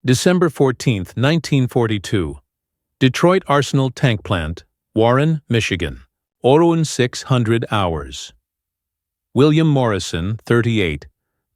December 14, 1942. Detroit Arsenal Tank Plant, Warren, Michigan. Around 600 hours. William Morrison, 38,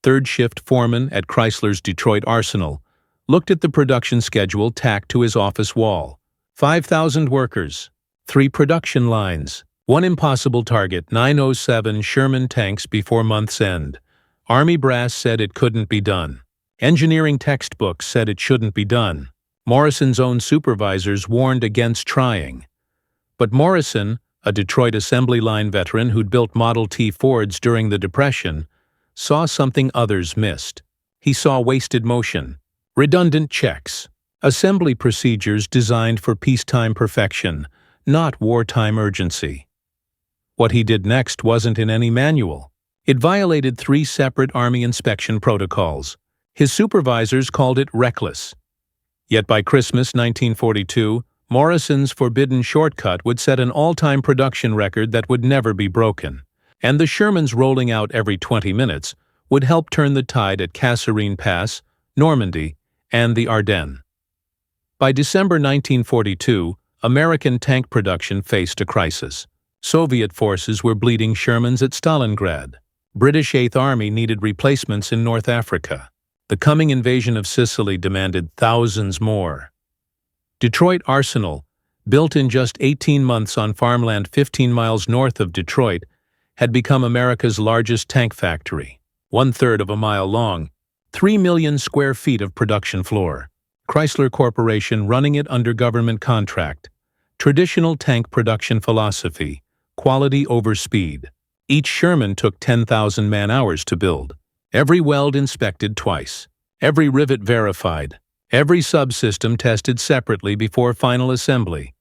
third shift foreman at Chrysler's Detroit Arsenal, looked at the production schedule tacked to his office wall. 5,000 workers, 3 production lines, 1 impossible target, 907 Sherman tanks before month's end. Army brass said it couldn't be done. Engineering textbooks said it shouldn't be done. Morrison's own supervisors warned against trying. But Morrison, a Detroit assembly line veteran who'd built Model T Fords during the Depression, saw something others missed. He saw wasted motion, redundant checks, assembly procedures designed for peacetime perfection, not wartime urgency. What he did next wasn't in any manual. It violated 3 separate Army inspection protocols. His supervisors called it reckless. Yet by Christmas 1942, Morrison's forbidden shortcut would set an all-time production record that would never be broken, and the Shermans rolling out every 20 minutes would help turn the tide at Kasserine Pass, Normandy, and the Ardennes. By December 1942, American tank production faced a crisis. Soviet forces were bleeding Shermans at Stalingrad. British 8th Army needed replacements in North Africa. The coming invasion of Sicily demanded thousands more. Detroit Arsenal, built in just 18 months on farmland 15 miles north of Detroit, had become America's largest tank factory, 1/3 of a mile long, 3 million square feet of production floor. Chrysler Corporation running it under government contract. Traditional tank production philosophy, quality over speed. Each Sherman took 10,000 man-hours to build. Every weld inspected twice. Every rivet verified. Every subsystem tested separately before final assembly.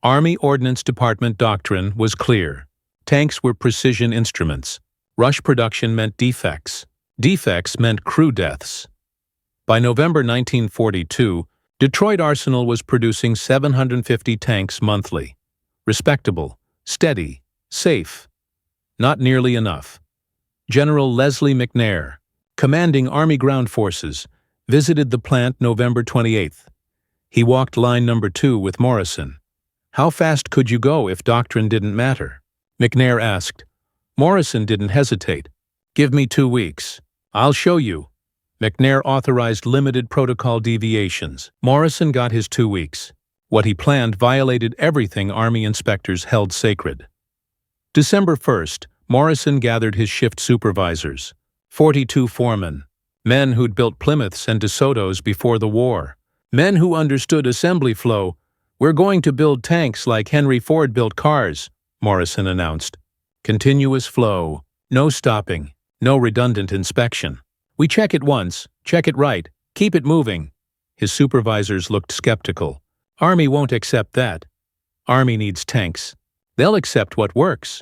Army Ordnance Department doctrine was clear. Tanks were precision instruments. Rush production meant defects. Defects meant crew deaths. By November 1942, Detroit Arsenal was producing 750 tanks monthly. Respectable, steady, safe. Not nearly enough. General Leslie McNair, commanding Army Ground Forces, visited the plant November 28th. He walked line number 2 with Morrison. How fast could you go if doctrine didn't matter? McNair asked. Morrison didn't hesitate. Give me 2 weeks. I'll show you. McNair authorized limited protocol deviations. Morrison got his 2 weeks. What he planned violated everything Army inspectors held sacred. December 1st, Morrison gathered his shift supervisors, 42 foremen, men who'd built Plymouths and DeSotos before the war, men who understood assembly flow. We're going to build tanks like Henry Ford built cars, Morrison announced. Continuous flow, no stopping, no redundant inspection. We check it once, check it right, keep it moving. His supervisors looked skeptical. Army won't accept that. Army needs tanks. They'll accept what works.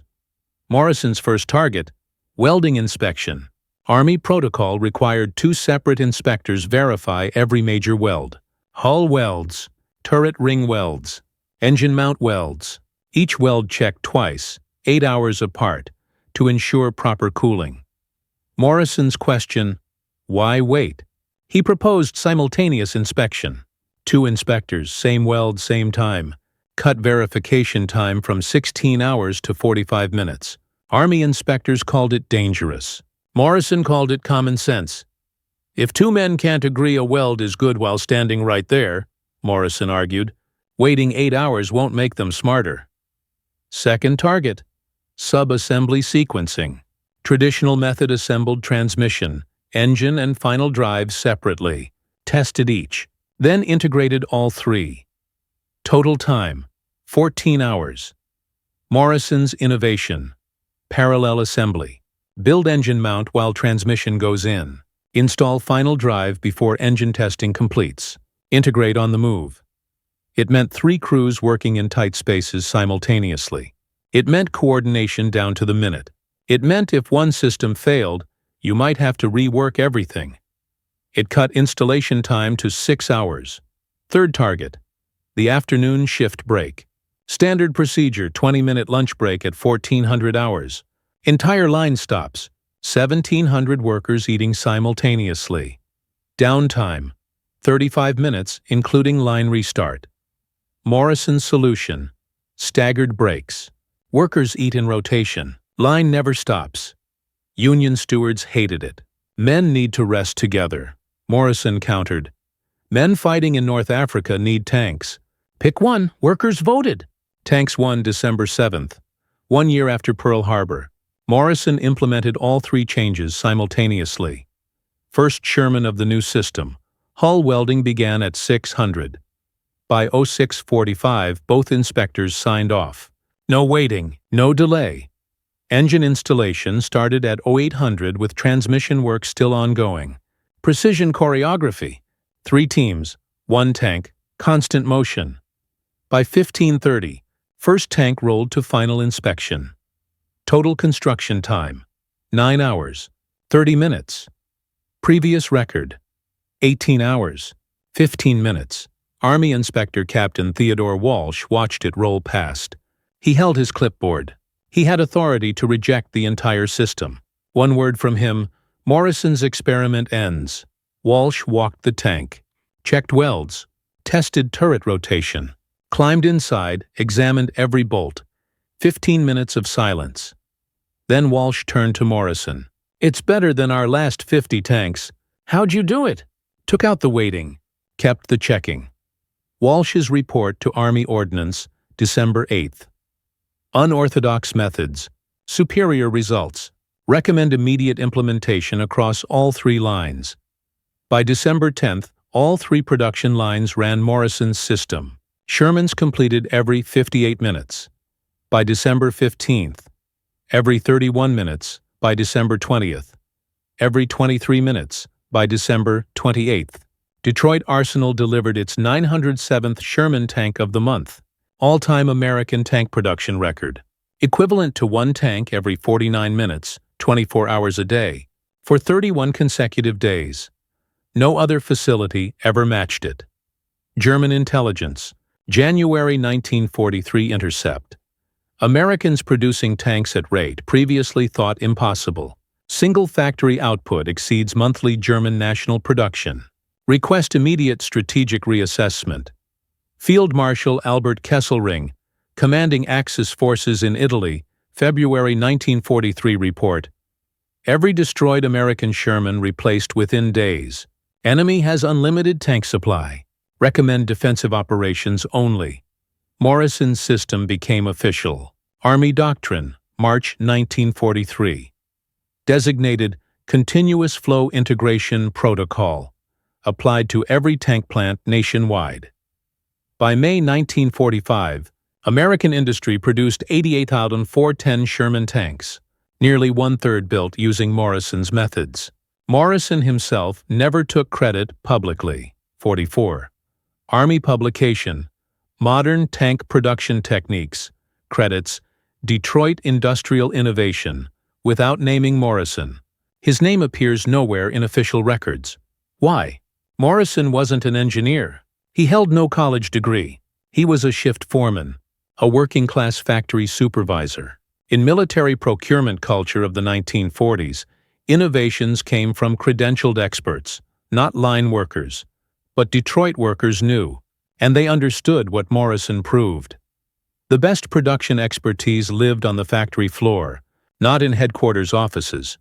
Morrison's first target, welding inspection. Army protocol required 2 separate inspectors verify every major weld. Hull welds, turret ring welds, engine mount welds. Each weld checked twice, 8 hours apart, to ensure proper cooling. Morrison's question, why wait? He proposed simultaneous inspection. 2 inspectors, same weld, same time. Cut verification time from 16 hours to 45 minutes. Army inspectors called it dangerous. Morrison called it common sense. If 2 men can't agree a weld is good while standing right there, Morrison argued, waiting 8 hours won't make them smarter. Second target, sub-assembly sequencing. Traditional method assembled transmission, engine and final drive separately, tested each, then integrated all 3. Total time, 14 hours. Morrison's innovation, parallel assembly. Build engine mount while transmission goes in. Install final drive before engine testing completes. Integrate on the move. It meant 3 crews working in tight spaces simultaneously. It meant coordination down to the minute. It meant if one system failed, you might have to rework everything. It cut installation time to 6 hours. Third target, the afternoon shift break. Standard procedure, 20-minute lunch break at 1400 hours. Entire line stops, 1,700 workers eating simultaneously. Downtime, 35 minutes, including line restart. Morrison's solution: staggered breaks. Workers eat in rotation. Line never stops. Union stewards hated it. Men need to rest together. Morrison countered. Men fighting in North Africa need tanks. Pick one, workers voted. Tanks won December 7th, 1 year after Pearl Harbor. Morrison implemented all three changes simultaneously. First Sherman of the new system. Hull welding began at 600. By 0645, both inspectors signed off. No waiting, no delay. Engine installation started at 0800 with transmission work still ongoing. Precision choreography. 3 teams, 1 tank, constant motion. By 1530, first tank rolled to final inspection. Total construction time: 9 hours, 30 minutes. Previous record: 18 hours, 15 minutes. Army Inspector Captain Theodore Walsh watched it roll past. He held his clipboard. He had authority to reject the entire system. One word from him: Morrison's experiment ends. Walsh walked the tank, checked welds, tested turret rotation, climbed inside, examined every bolt. 15 minutes of silence. Then Walsh turned to Morrison. "It's better than our last 50 tanks. How'd you do it?" Took out the waiting, kept the checking. Walsh's report to Army Ordnance, December 8th. Unorthodox methods, superior results. Recommend immediate implementation across all 3 lines. By December 10th, all 3 production lines ran Morrison's system. Shermans completed every 58 minutes. By December 15th, every 31 minutes. By December 20th, every 23 minutes. By December 28th, Detroit Arsenal delivered its 907th Sherman tank of the month, all-time American tank production record, equivalent to 1 tank every 49 minutes, 24 hours a day, for 31 consecutive days. No other facility ever matched it. German intelligence, January 1943 intercept. Americans producing tanks at rate previously thought impossible. Single factory output exceeds monthly German national production. Request immediate strategic reassessment. Field Marshal Albert Kesselring, commanding Axis forces in Italy, February 1943 report. Every destroyed American Sherman replaced within days. Enemy has unlimited tank supply. Recommend defensive operations only. Morrison's system became official. Army Doctrine, March 1943. Designated Continuous Flow Integration Protocol. Applied to every tank plant nationwide. By May 1945, American industry produced 88,410 Sherman tanks, nearly 1/3 built using Morrison's methods. Morrison himself never took credit publicly. 44. Army publication, Modern Tank Production Techniques, credits, Detroit Industrial Innovation, without naming Morrison. His name appears nowhere in official records. Why? Morrison wasn't an engineer. He held no college degree. He was a shift foreman, a working-class factory supervisor. In military procurement culture of the 1940s, innovations came from credentialed experts, not line workers. But Detroit workers knew, and they understood what Morrison proved. The best production expertise lived on the factory floor, not in headquarters offices.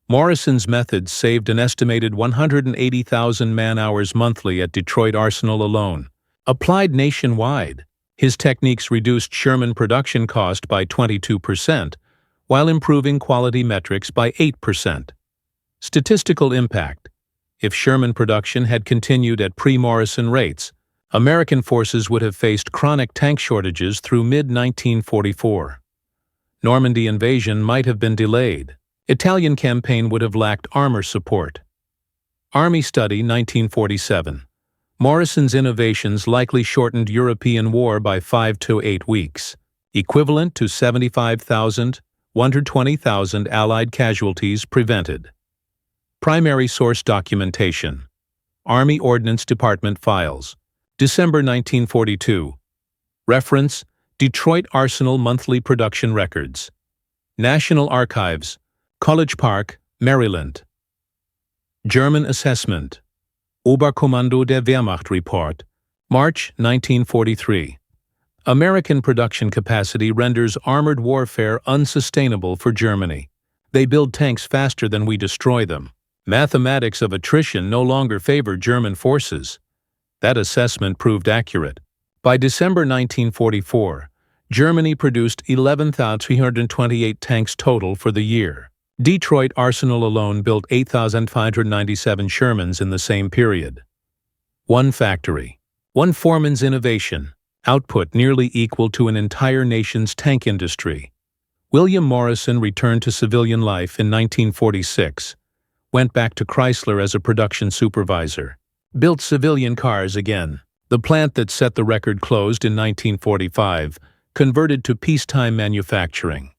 Morrison's methods saved an estimated 180,000 man-hours monthly at Detroit Arsenal alone. Applied nationwide, his techniques reduced Sherman production cost by 22%, while improving quality metrics by 8%. Statistical impact. If Sherman production had continued at pre-Morrison rates, American forces would have faced chronic tank shortages through mid-1944. Normandy invasion might have been delayed. Italian campaign would have lacked armor support. Army Study 1947. Morrison's innovations likely shortened European war by 5 to 8 weeks, equivalent to 75,000, 120,000 Allied casualties prevented. Primary source documentation. Army Ordnance Department files. December 1942. Reference: Detroit Arsenal monthly production records. National Archives, College Park, Maryland. German assessment. Oberkommando der Wehrmacht Report, March 1943. American production capacity renders armored warfare unsustainable for Germany. They build tanks faster than we destroy them. Mathematics of attrition no longer favor German forces. That assessment proved accurate. By December 1944, Germany produced 11,328 tanks total for the year. Detroit Arsenal alone built 8,597 Shermans in the same period. One factory, one foreman's innovation, output nearly equal to an entire nation's tank industry. William Morrison returned to civilian life in 1946, went back to Chrysler as a production supervisor, built civilian cars again. The plant that set the record closed in 1945, converted to peacetime manufacturing.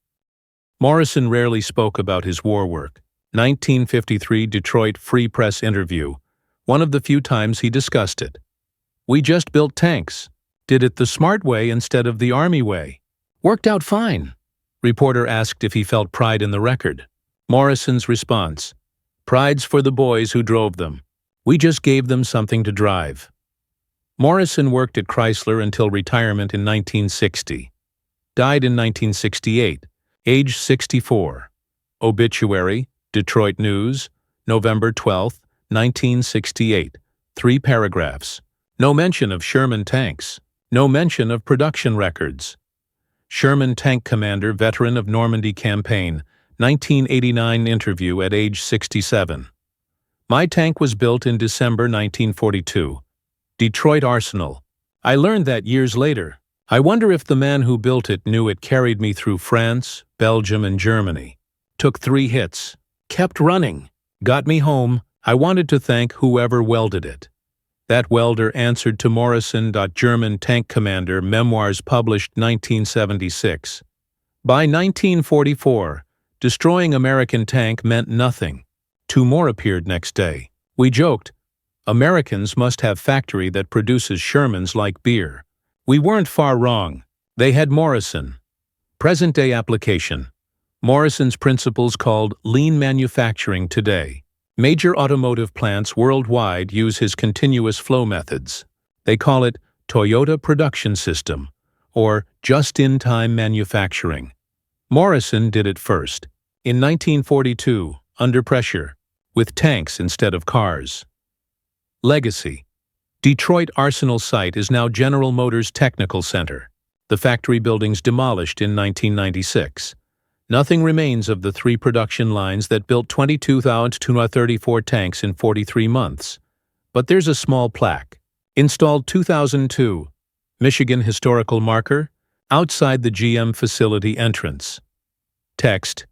Morrison rarely spoke about his war work. 1953 Detroit Free Press interview, one of the few times he discussed it. "We just built tanks. Did it the smart way instead of the Army way. Worked out fine." Reporter asked if he felt pride in the record. Morrison's response: "Pride's for the boys who drove them. We just gave them something to drive." Morrison worked at Chrysler until retirement in 1960. Died in 1968, age 64. Obituary, Detroit News, November 12, 1968. 3 paragraphs. No mention of Sherman tanks. No mention of production records. Sherman tank commander, veteran of Normandy campaign, 1989 interview at age 67. "My tank was built in December 1942. Detroit Arsenal. I learned that years later. I wonder if the man who built it knew it carried me through France, Belgium, and Germany. Took 3 hits. Kept running. Got me home. I wanted to thank whoever welded it." That welder answered to Morrison. German Tank Commander, memoirs published 1976. By 1944, destroying American tank meant nothing. 2 more appeared next day. We joked, "Americans must have factory that produces Shermans like beer." We weren't far wrong. They had Morrison. Present-day application. Morrison's principles called lean manufacturing today. Major automotive plants worldwide use his continuous flow methods. They call it Toyota Production System, or just-in-time manufacturing. Morrison did it first, in 1942, under pressure, with tanks instead of cars. Legacy. Detroit Arsenal site is now General Motors Technical Center. The factory building's demolished in 1996. Nothing remains of the 3 production lines that built 22,234 tanks in 43 months. But there's a small plaque. Installed 2002. Michigan historical marker, outside the GM facility entrance. Text: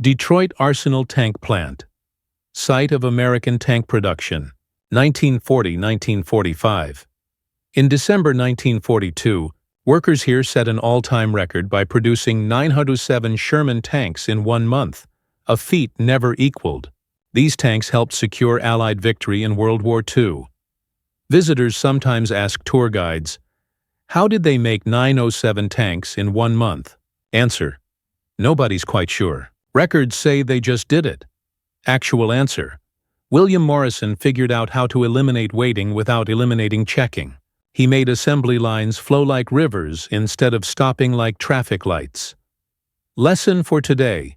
Detroit Arsenal Tank Plant. Site of American tank production. 1940–1945. In December 1942, workers here set an all-time record by producing 907 Sherman tanks in 1 month, a feat never equaled. These tanks helped secure Allied victory in World War II. Visitors sometimes ask tour guides, how did they make 907 tanks in 1 month? Answer: nobody's quite sure. Records say they just did it. Actual answer: William Morrison figured out how to eliminate waiting without eliminating checking. He made assembly lines flow like rivers instead of stopping like traffic lights. Lesson for today: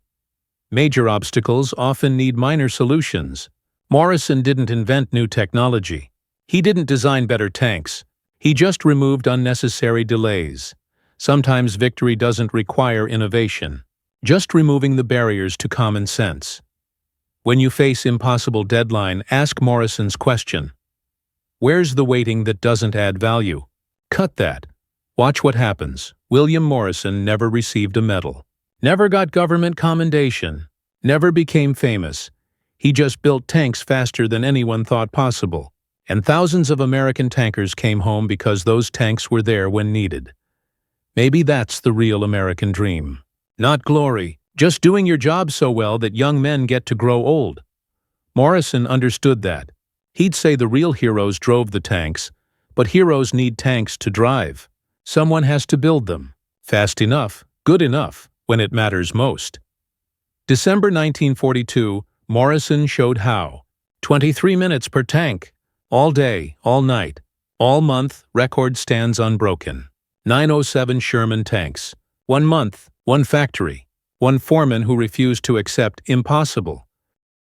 major obstacles often need minor solutions. Morrison didn't invent new technology. He didn't design better tanks. He just removed unnecessary delays. Sometimes victory doesn't require innovation, just removing the barriers to common sense. When you face impossible deadline, ask Morrison's question. Where's the waiting that doesn't add value? Cut that. Watch what happens. William Morrison never received a medal. Never got government commendation. Never became famous. He just built tanks faster than anyone thought possible. And thousands of American tankers came home because those tanks were there when needed. Maybe that's the real American dream. Not glory, just doing your job so well that young men get to grow old. Morrison understood that. He'd say the real heroes drove the tanks, but heroes need tanks to drive. Someone has to build them. Fast enough, good enough, when it matters most. December 1942, Morrison showed how. 23 minutes per tank. All day, all night, all month, record stands unbroken. 907 Sherman tanks. 1 month, 1 factory, 1 foreman who refused to accept impossible.